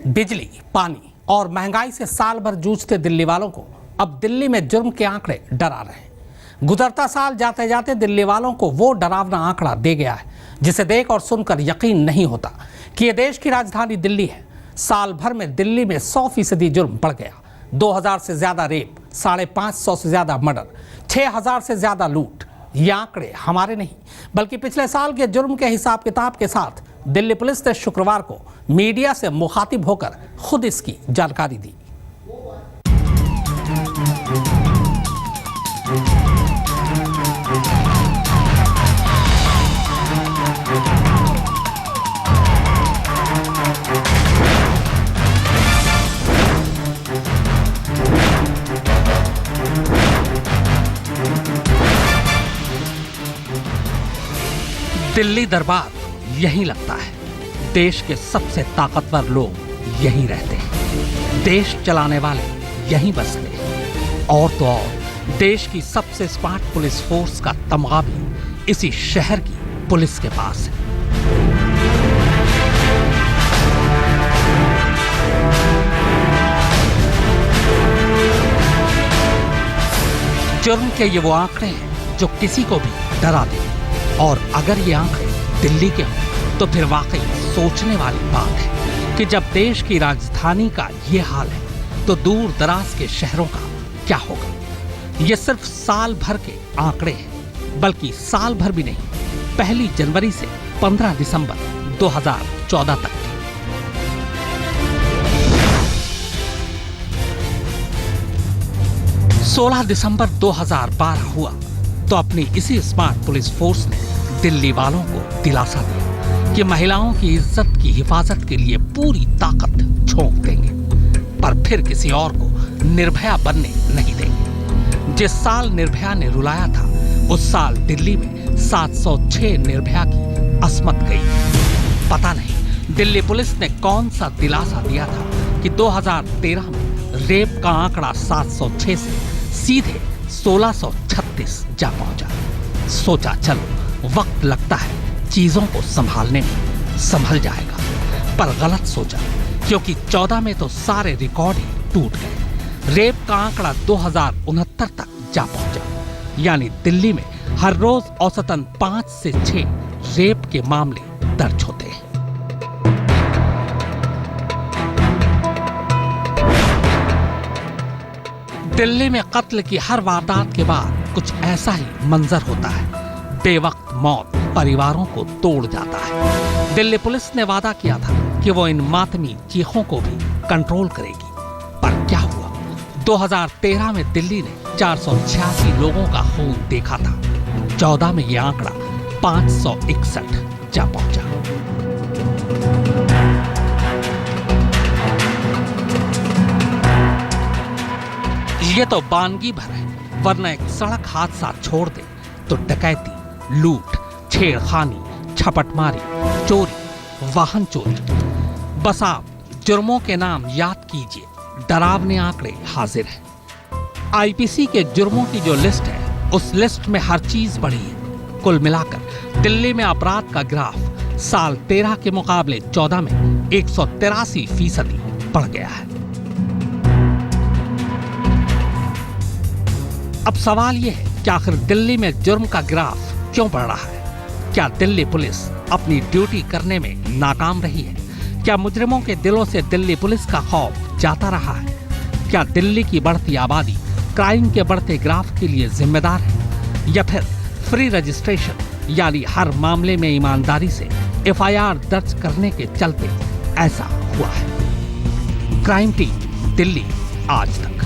बिजली, पानी और महंगाई से साल भर जूझते दिल्ली वालों को अब दिल्ली में जुर्म के आंकड़े डरा रहे हैं। गुजरता साल जाते जाते दिल्ली वालों को वो डरावना आंकड़ा दे गया है जिसे देख और सुनकर यकीन नहीं होता कि ये देश की राजधानी दिल्ली है। साल भर में दिल्ली में 100% जुर्म बढ़ गया। 2000 से ज्यादा रेप, 550 से ज्यादा मर्डर, 6000 से ज्यादा लूट। ये आंकड़े हमारे नहीं बल्कि पिछले साल के जुर्म के हिसाब किताब के साथ दिल्ली पुलिस ने शुक्रवार को मीडिया से मुखातिब होकर खुद इसकी जानकारी दी। दिल्ली दरबार यहीं लगता है। देश के सबसे ताकतवर लोग यहीं रहते हैं। देश चलाने वाले यहीं बसते हैं। और तो और देश की सबसे स्मार्ट पुलिस फोर्स का तमगा भी इसी शहर की पुलिस के पास है। जुर्म के ये वो आंकड़े हैं जो किसी को भी डरा दें। और अगर ये आंकड़े दिल्ली के हों तो फिर वाकई सोचने वाली बात है कि जब देश की राजधानी का ये हाल है तो दूर दराज के शहरों का क्या होगा। ये सिर्फ साल भर के आंकड़े हैं, बल्कि साल भर भी नहीं, 1 जनवरी से 15 दिसंबर 2014 तक। 16 दिसंबर 2012 हुआ तो अपनी इसी स्मार्ट पुलिस फोर्स ने दिल्ली वालों को दिलासा दिया कि महिलाओं की इज्जत की हिफाजत के लिए पूरी ताकत झोंक देंगे, पर फिर किसी और को निर्भया बनने नहीं देंगे। जिस साल निर्भया ने रुलाया था उस साल दिल्ली में 706 निर्भया की अस्मत गई। पता नहीं दिल्ली पुलिस ने कौन सा दिलासा दिया था कि 2013 में रेप का आंकड़ा 706 से सीधे 1636 जा पहुंचा। सोचा चलो वक्त लगता है चीजों को संभालने में, संभल जाएगा, पर गलत सोचा, क्योंकि 14 में तो सारे रिकॉर्ड ही टूट गए। रेप का आंकड़ा 2069 तक जा पहुंचा, यानी दिल्ली में हर रोज औसतन 5 से 6 रेप के मामले दर्ज होते हैं। दिल्ली में कत्ल की हर वारदात के बाद कुछ ऐसा ही मंजर होता है। बेवक्त मौत परिवारों को तोड़ जाता है। दिल्ली पुलिस ने वादा किया था कि वो इन मातमी चीखों को भी कंट्रोल करेगी, पर क्या हुआ? 2013 में दिल्ली ने 486 लोगों का खून देखा था। 14 में ये आंकड़ा 561 जा पहुंचा। ये तो बानगी भर है, वरना एक सड़क हादसा छोड़ दे तो डकैती, लूट, छेड़खानी, छपटमारी, चोरी, वाहन चोरी, बस आप जुर्मों के नाम याद कीजिए, डरावने आंकड़े हाजिर हैं। आईपीसी के जुर्मों की जो लिस्ट है उस लिस्ट में हर चीज बढ़ी है। कुल मिलाकर दिल्ली में अपराध का ग्राफ साल 13 के मुकाबले 14 में 183% बढ़ गया है। अब सवाल यह है कि आखिर दिल्ली में जुर्म का ग्राफ क्यों बढ़ रहा है? क्या दिल्ली पुलिस अपनी ड्यूटी करने में नाकाम रही है? क्या मुजरिमों के दिलों से दिल्ली पुलिस का खौफ जाता रहा है? क्या दिल्ली की बढ़ती आबादी क्राइम के बढ़ते ग्राफ के लिए जिम्मेदार है? या फिर फ्री रजिस्ट्रेशन यानी हर मामले में ईमानदारी से एफआईआर दर्ज करने के चलते ऐसा हुआ है? क्राइम टीम दिल्ली आज तक।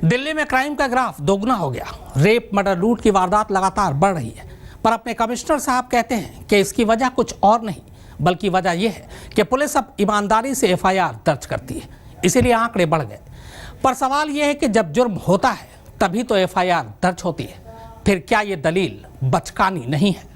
दिल्ली में क्राइम का ग्राफ दोगुना हो गया। रेप, मर्डर, लूट की वारदात लगातार बढ़ रही है, पर अपने कमिश्नर साहब कहते हैं कि इसकी वजह कुछ और नहीं बल्कि वजह यह है कि पुलिस अब ईमानदारी से एफआईआर दर्ज करती है, इसीलिए आंकड़े बढ़ गए। पर सवाल यह है कि जब जुर्म होता है तभी तो एफआईआर दर्ज होती है, फिर क्या यह दलील बचकानी नहीं है?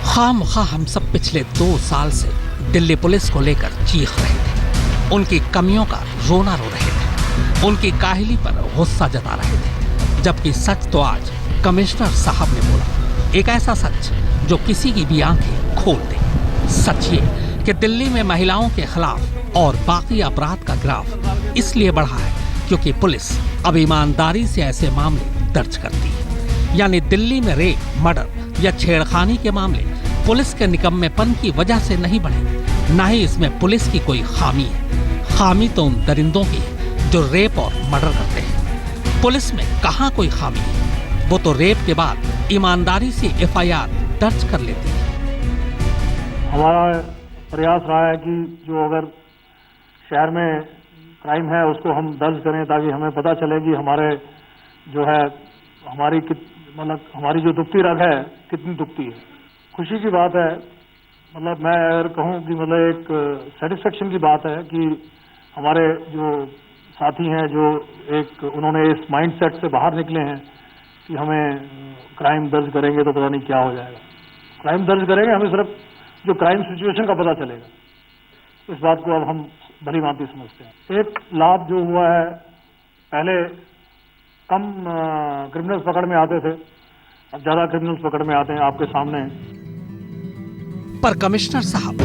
खामखा हम सब पिछले 2 साल से दिल्ली पुलिस को लेकर चीख रहे थे, उनकी कमियों का रोना रो रहे थे, उनकी काहिली पर गुस्सा जता रहे थे, जबकि सच तो आज कमिश्नर साहब ने बोला एक ऐसा सच जो किसी की भी आंखें खोल दे। सच ये कि दिल्ली में महिलाओं के खिलाफ और बाकी अपराध का ग्राफ इसलिए बढ़ा है क्योंकि पुलिस अब ईमानदारी से ऐसे मामले दर्ज करती है। यानी दिल्ली में रेप, मर्डर या छेड़खानी के मामले पुलिस के निकम्मेपन की वजह से नहीं बढ़े, न ही इसमें पुलिस की कोई खामी है। खामी तो उन दरिंदों की है जो रेप और मर्डर करते हैं। पुलिस में कहाँ कोई खामी है, वो तो रेप के बाद ईमानदारी से FIR दर्ज कर लेती है। हमारा प्रयास रहा है कि जो अगर शहर में क्राइम है उसको हम दर्ज करें ताकि हमें पता चले कि हमारे जो है हमारी जो दुखती रग है कितनी दुखती है। खुशी की बात है, मतलब मैं अगर कहूँ कि मतलब एक सेटिस्फेक्शन की बात है कि हमारे जो साथी हैं जो एक उन्होंने इस माइंडसेट से बाहर निकले हैं कि हमें क्राइम दर्ज करेंगे तो पता नहीं क्या हो जाएगा। क्राइम दर्ज करेंगे, हमें सिर्फ जो क्राइम सिचुएशन का पता चलेगा। इस बात को अब हम भली भांति समझते हैं। एक लाभ जो हुआ है, पहले कम क्रिमिनल्स पकड़ में आते थे, अब ज्यादा क्रिमिनल्स पकड़ में आते हैं आपके सामने। पर कमिश्नर साहब,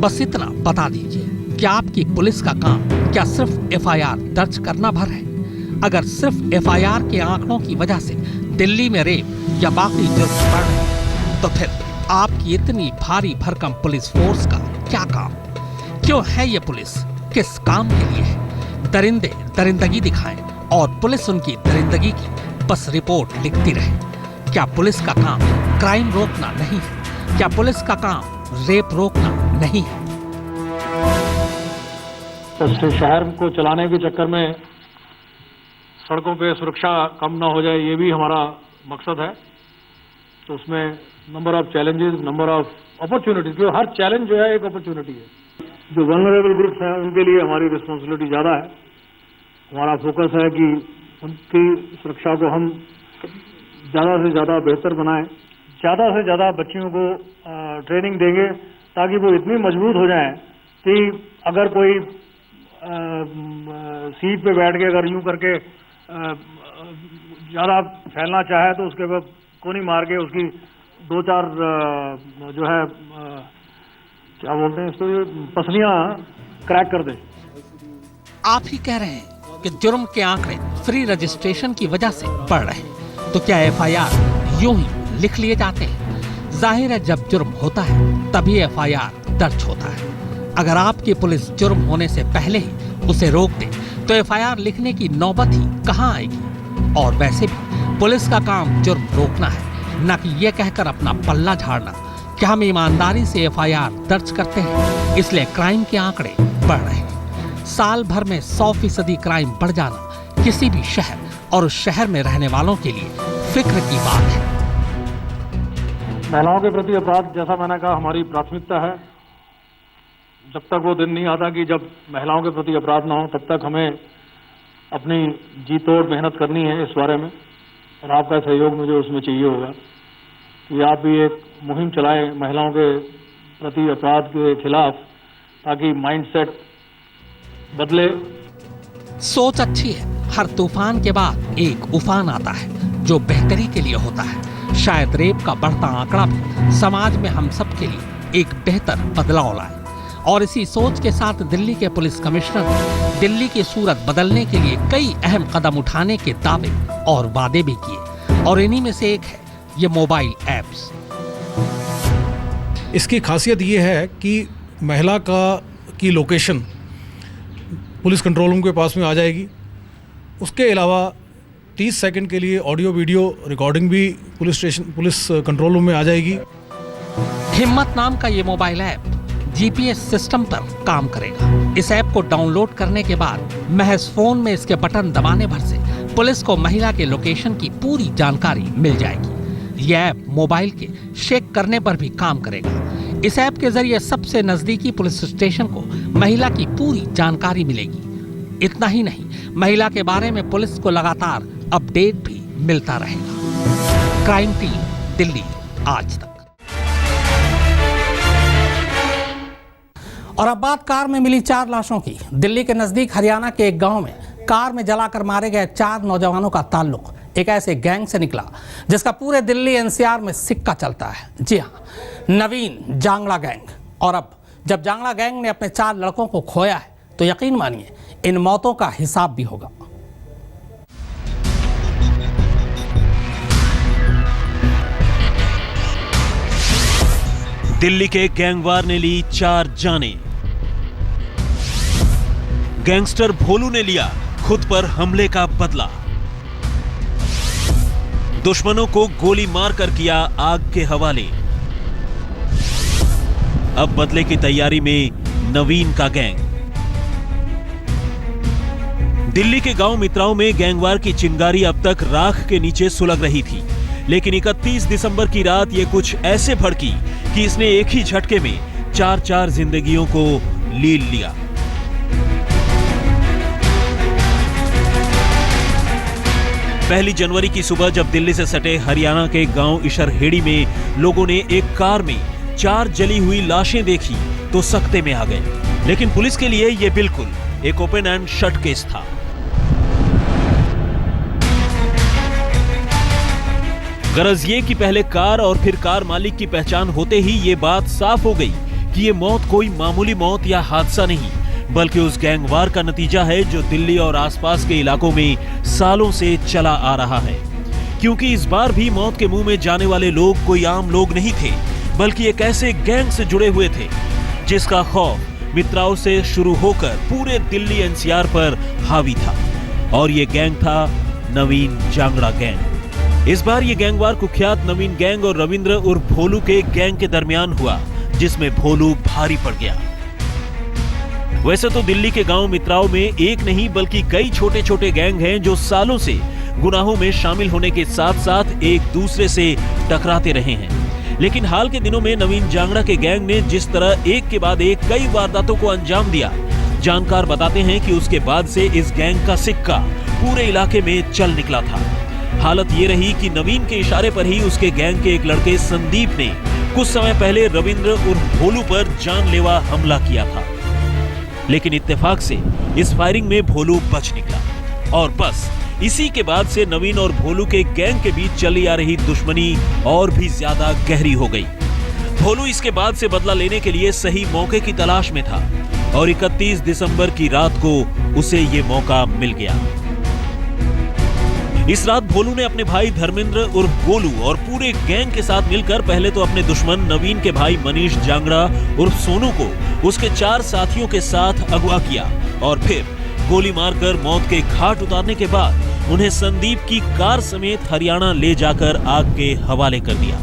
बस इतना बता दीजिए कि आपकी पुलिस का काम क्या सिर्फ FIR दर्ज करना भर है? अगर सिर्फ FIR के आंकड़ों की वजह से दिल्ली में रेप या बाकी जुर्म बढ़ रहे तो फिर आपकी इतनी भारी भरकम पुलिस फोर्स का क्या काम? क्यों है ये पुलिस? किस काम के लिए है? दरिंदे दरिंदगी दिखाएं और पुलिस उनकी दरिंदगी की बस रिपोर्ट लिखती रहे। क्या पुलिस का काम क्राइम रोकना नहीं है? क्या पुलिस का काम रेप रोकना नहीं है? तो शहर को चलाने के चक्कर में सड़कों पे सुरक्षा कम ना हो जाए, ये भी हमारा मकसद है। तो उसमें number of challenges, number of opportunities, जो हर चैलेंज जो है एक अपॉर्च्युनिटी है। जो वल्नरेबल ग्रुप्स हैं उनके लिए हमारी रिस्पॉन्सिबिलिटी ज़्यादा है। हमारा फोकस है कि उनकी सुरक्षा को हम ज़्यादा से ज़्यादा बेहतर बनाएं, ज़्यादा से ज़्यादा बच्चियों को ट्रेनिंग देंगे ताकि वो इतनी मजबूत हो जाएं कि अगर कोई सीट पे बैठ के अगर यूं करके ज़्यादा फैलना चाहे तो उसके बाद कोनी मार के उसकी 2-4 जो है क्या बोलते हैं इसको, पसलियां क्रैक कर दे। आप ही कह रहे हैं कि जुर्म के आंकड़े फ्री रजिस्ट्रेशन की वजह से बढ़ रहे हैं, तो क्या FIR यूं ही लिख लिए जाते हैं? जाहिर है जब जुर्म होता है तभी FIR दर्ज होता है। अगर आपकी पुलिस जुर्म होने से पहले ही उसे रोक दे तो FIR लिखने की नौबत ही कहां आएगी। और वैसे भी पुलिस का काम जुर्म रोकना है, न कि ये कहकर अपना पल्ला झाड़ना कि हम ईमानदारी से FIR दर्ज करते हैं इसलिए क्राइम के आंकड़े बढ़ रहे हैं। साल भर में 100% क्राइम बढ़ जाना किसी भी शहर और उस शहर में रहने वालों के लिए फिक्र की बात है। महिलाओं के प्रति अपराध, जैसा मैंने कहा, हमारी प्राथमिकता है। जब तक वो दिन नहीं आता कि जब महिलाओं के प्रति अपराध ना हो, तब तक हमें अपनी जी तोड़ मेहनत करनी है इस बारे में। और आपका सहयोग मुझे उसमें चाहिए होगा कि आप भी एक मुहिम चलाएं महिलाओं के प्रति अपराध के खिलाफ, ताकि माइंडसेट बदले। सोच अच्छी है, हर तूफान के बाद एक उफान आता है जो बेहतरी के लिए होता है। शायद रेप का बढ़ता आंकड़ा भी समाज में हम सब के लिए एक बेहतर बदलाव लाए। और इसी सोच के साथ दिल्ली के पुलिस कमिश्नर ने दिल्ली की सूरत बदलने के लिए कई अहम कदम उठाने के दावे और वादे भी किए, और इन्हीं में से एक है ये मोबाइल ऐप्स। इसकी खासियत ये है कि महिला की लोकेशन पुलिस कंट्रोल रूम के पास में आ जाएगी। उसके अलावा 30 सेकंड के लिए ऑडियो वीडियो रिकॉर्डिंग भी पुलिस कंट्रोल रूम में आ जाएगी। हिम्मत नाम का ये मोबाइल ऐप GPS सिस्टम पर काम करेगा। इस ऐप को डाउनलोड करने के बाद महज फोन में इसके बटन दबाने भर से पुलिस को महिला के लोकेशन की पूरी जानकारी मिल जाएगी। यह ऐप मोबाइल के शेक करने पर भी काम करेगा। इस ऐप के जरिए सबसे नजदीकी पुलिस स्टेशन को महिला की पूरी जानकारी मिलेगी। इतना ही नहीं, महिला के बारे में पुलिस को लगातार अपडेट भी मिलता रहेगा। क्राइम टीम, दिल्ली, आज तक। और अब बात कार में मिली 4 लाशों की। दिल्ली के नजदीक हरियाणा के एक गांव में कार में जलाकर मारे गए 4 नौजवानों का ताल्लुक एक ऐसे गैंग से निकला जिसका पूरे दिल्ली एनसीआर में सिक्का चलता है। जी हाँ, नवीन जांगड़ा गैंग। और अब जब जांगड़ा गैंग ने अपने 4 लड़कों को खोया है तो यकीन मानिए इन मौतों का हिसाब भी होगा। दिल्ली के गैंगवार ने ली 4 जानें। गैंगस्टर भोलू ने लिया खुद पर हमले का बदला। दुश्मनों को गोली मारकर किया आग के हवाले। अब बदले की तैयारी में नवीन का गैंग। दिल्ली के गांव मित्राओं में गैंगवार की चिंगारी अब तक राख के नीचे सुलग रही थी, लेकिन 31 दिसंबर की रात यह कुछ ऐसे भड़की कि इसने एक ही झटके में 4 जिंदगियों को लील लिया। पहली जनवरी की सुबह जब दिल्ली से सटे हरियाणा के गांव इशरहेड़ी में लोगों ने एक कार में 4 जली हुई लाशें देखी तो सकते में आ गए, लेकिन पुलिस के लिए यह बिल्कुल एक ओपन एंड शट केस था। गरज ये कि पहले कार और फिर कार मालिक की पहचान होते ही ये बात साफ हो गई कि ये मौत कोई मामूली मौत या हादसा नहीं, बल्कि उस गैंगवार का नतीजा है जो दिल्ली और आसपास के इलाकों में सालों से चला आ रहा है। क्योंकि इस बार भी मौत के मुंह में जाने वाले लोग कोई आम लोग नहीं थे, बल्कि एक ऐसे गैंग से जुड़े हुए थे जिसका खौफ मित्राओं से शुरू होकर पूरे दिल्ली एनसीआर पर हावी था। और ये गैंग था नवीन जांगड़ा गैंग। इस बार ये गैंगवार कुख्यात नवीन गैंग और रविंद्र उर्फ भोलू के गैंग के दरमियान हुआ, जिसमें भोलू भारी पड़ गया। वैसे तो दिल्ली के गांव मित्राओं में एक नहीं बल्कि कई छोटे छोटे गैंग हैं जो सालों से गुनाहों में शामिल होने के साथ साथ एक दूसरे से टकराते रहे हैं। लेकिन हाल के दिनों में नवीन जांगड़ा के गैंग ने जिस तरह एक के बाद एक कई वारदातों को अंजाम दिया, जानकार बताते हैं कि उसके बाद से इस गैंग का सिक्का पूरे इलाके में चल निकला था। हालत ये रही कि नवीन के इशारे पर ही उसके गैंग के एक लड़के संदीप ने कुछ समय पहले रविंद्र उर्फ भोलू पर जानलेवा हमला किया था, लेकिन इत्तेफाक से इस फायरिंग में भोलू बच निकला। और बस इसी के बाद से नवीन और भोलू के गैंग के बीच चली आ रही दुश्मनी और भी ज्यादा गहरी हो गई। भोलू इसके बाद से बदला लेने के लिए सही मौके की तलाश में था और 31 दिसंबर की रात को उसे ये मौका मिल गया। इस रात भोलू ने अपने भाई धर्मेंद्र उर्फ गोलू और पूरे गैंग के साथ मिलकर पहले तो अपने दुश्मन नवीन के भाई मनीष जांगड़ा उर्फ सोनू को उसके 4 साथियों के साथ अगवा किया और फिर गोली मारकर मौत के घाट उतारने के बाद उन्हें संदीप की कार समेत हरियाणा ले जाकर आग के हवाले कर दिया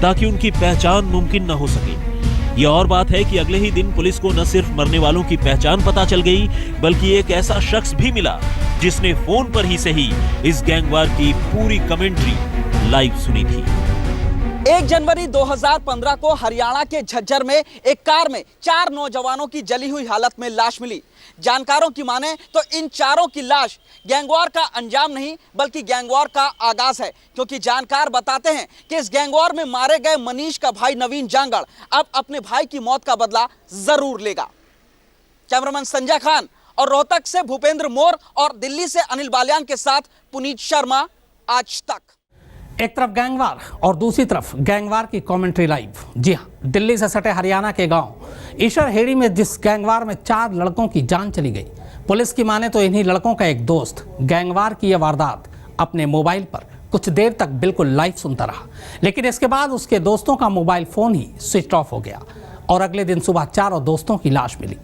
ताकि उनकी पहचान मुमकिन न हो सके। यह और बात है कि अगले ही दिन पुलिस को न सिर्फ मरने वालों की पहचान पता चल गई, बल्कि एक ऐसा शख्स भी मिला जिसने फोन पर ही सही इस गैंगवार की पूरी कमेंट्री लाइव सुनी थी। 1 जनवरी 2015 को हरियाणा के झज्जर में एक कार में 4 नौजवानों की जली हुई हालत में लाश मिली। जानकारों की माने तो इन चारों की लाश गैंगवार का अंजाम नहीं बल्कि गैंगवार का आगाज है, क्योंकि जानकार बताते हैं कि इस गैंगवार में मारे गए मनीष का भाई नवीन जांगड़ अब अपने भाई की मौत का बदला जरूर लेगा। कैमरामैन संजय खान और रोहतक से भूपेंद्र मोर और दिल्ली से अनिल बालियान के साथ पुनीत शर्मा, आज तक। एक तरफ गैंगवार और दूसरी तरफ गैंगवार की कमेंट्री लाइव। जी हाँ, दिल्ली से सटे हरियाणा के गांव इशरहेड़ी में जिस गैंगवार में 4 लड़कों की जान चली गई, पुलिस की माने तो इन्हीं लड़कों का एक दोस्त गैंगवार की यह वारदात अपने मोबाइल पर कुछ देर तक बिल्कुल लाइव सुनता रहा, लेकिन इसके बाद उसके दोस्तों का मोबाइल फोन ही स्विच ऑफ हो गया और अगले दिन सुबह चारों दोस्तों की लाश मिली।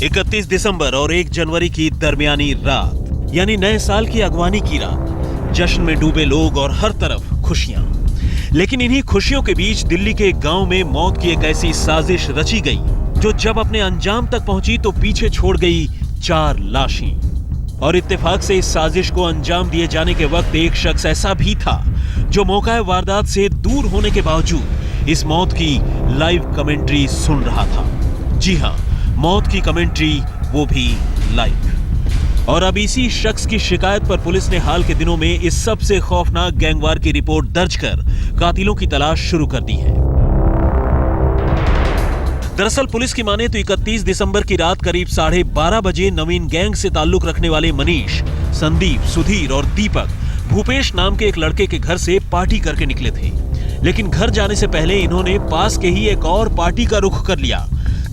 इकतीस दिसंबर और 1 जनवरी की दरमियानी रात, यानी नए साल की अगवानी की रात। जश्न में डूबे लोग और हर तरफ खुशियां। लेकिन इन्हीं खुशियों के बीच दिल्ली के एक गांव में मौत की एक ऐसी साजिश रची गई जो जब अपने अंजाम तक पहुंची तो पीछे छोड़ गई 4 लाशें। और इत्तेफाक से इस साजिश को अंजाम दिए जाने के वक्त एक शख्स ऐसा भी था जो मौका वारदात से दूर होने के बावजूद इस मौत की लाइव कमेंट्री सुन रहा था। जी हां, मौत की कमेंट्री, वो भी लाइव। और अब इसी शख्स की शिकायत पर पुलिस ने हाल के दिनों में इस सबसे खौफनाक गैंगवार की रिपोर्ट दर्ज कर कातिलों की तलाश शुरू कर दी है। दरअसल पुलिस की माने तो 31 दिसंबर की रात करीब 12:30 बजे नवीन गैंग से ताल्लुक रखने वाले मनीष, संदीप, सुधीर और दीपक भूपेश नाम के एक लड़के के घर से पार्टी करके निकले थे। लेकिन घर जाने से पहले इन्होंने पास के ही एक और पार्टी का रुख कर लिया,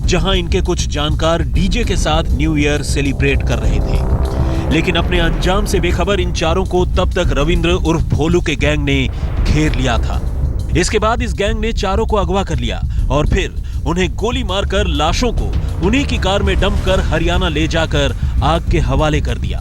जहां इनके कुछ जानकार डीजे के साथ न्यू ईयर सेलिब्रेट कर रहे थे। लेकिन अपने अंजाम से बेखबर इन चारों को तब तक रविंद्र उर्फ भोलू के गैंग ने घेर लिया था। इसके बाद इस गैंग ने चारों को अगवा कर लिया और फिर उन्हें गोली मारकर लाशों को उन्हीं की कार में डंप कर हरियाणा ले जाकर आग के हवाले कर दिया।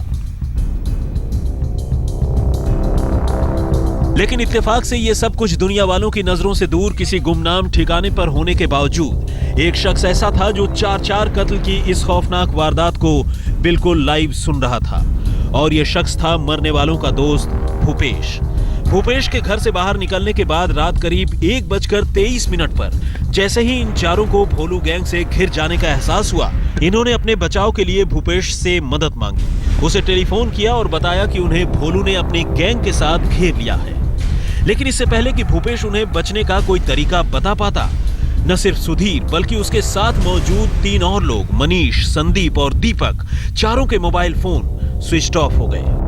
लेकिन इत्तेफाक से ये सब कुछ दुनिया वालों की नजरों से दूर किसी गुमनाम ठिकाने पर होने के बावजूद एक शख्स ऐसा था जो 4 कत्ल की इस खौफनाक वारदात को बिल्कुल लाइव सुन रहा था। और यह शख्स था मरने वालों का दोस्त भूपेश। भूपेश के घर से बाहर निकलने के बाद रात करीब 1:23 पर जैसे ही इन चारों को भोलू गैंग से घिर जाने का एहसास हुआ, इन्होंने अपने बचाव के लिए भूपेश से मदद मांगी। उसे टेलीफोन किया और बताया कि उन्हें भोलू ने अपने गैंग के साथ घेर लिया है। लेकिन इससे पहले कि भूपेश उन्हें बचने का कोई तरीका बता पाता, न सिर्फ सुधीर बल्कि उसके साथ मौजूद 3 और लोग मनीष, संदीप और दीपक, चारों के मोबाइल फोन स्विच ऑफ हो गए।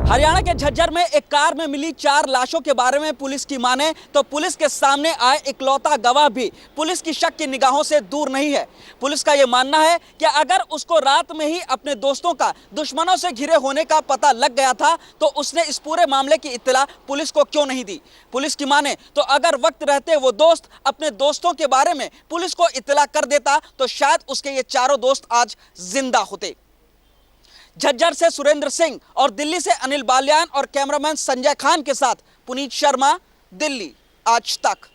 हरियाणा के झज्जर में एक कार में मिली 4 लाशों के बारे में पुलिस की माने तो पुलिस के सामने आए इकलौता गवाह भी पुलिस की शक की निगाहों से दूर नहीं है। पुलिस का यह मानना है कि अगर उसको रात में ही अपने दोस्तों का दुश्मनों से घिरे होने का पता लग गया था तो उसने इस पूरे मामले की इत्तला पुलिस को क्यों नहीं दी। पुलिस की माने तो अगर वक्त रहते वो दोस्त अपने दोस्तों के बारे में पुलिस को इत्तला कर देता तो शायद उसके ये चारों दोस्त आज जिंदा होते। झज्जर से सुरेंद्र सिंह और दिल्ली से अनिल बाल्यान और कैमरामैन संजय खान के साथ पुनीत शर्मा, दिल्ली आज तक।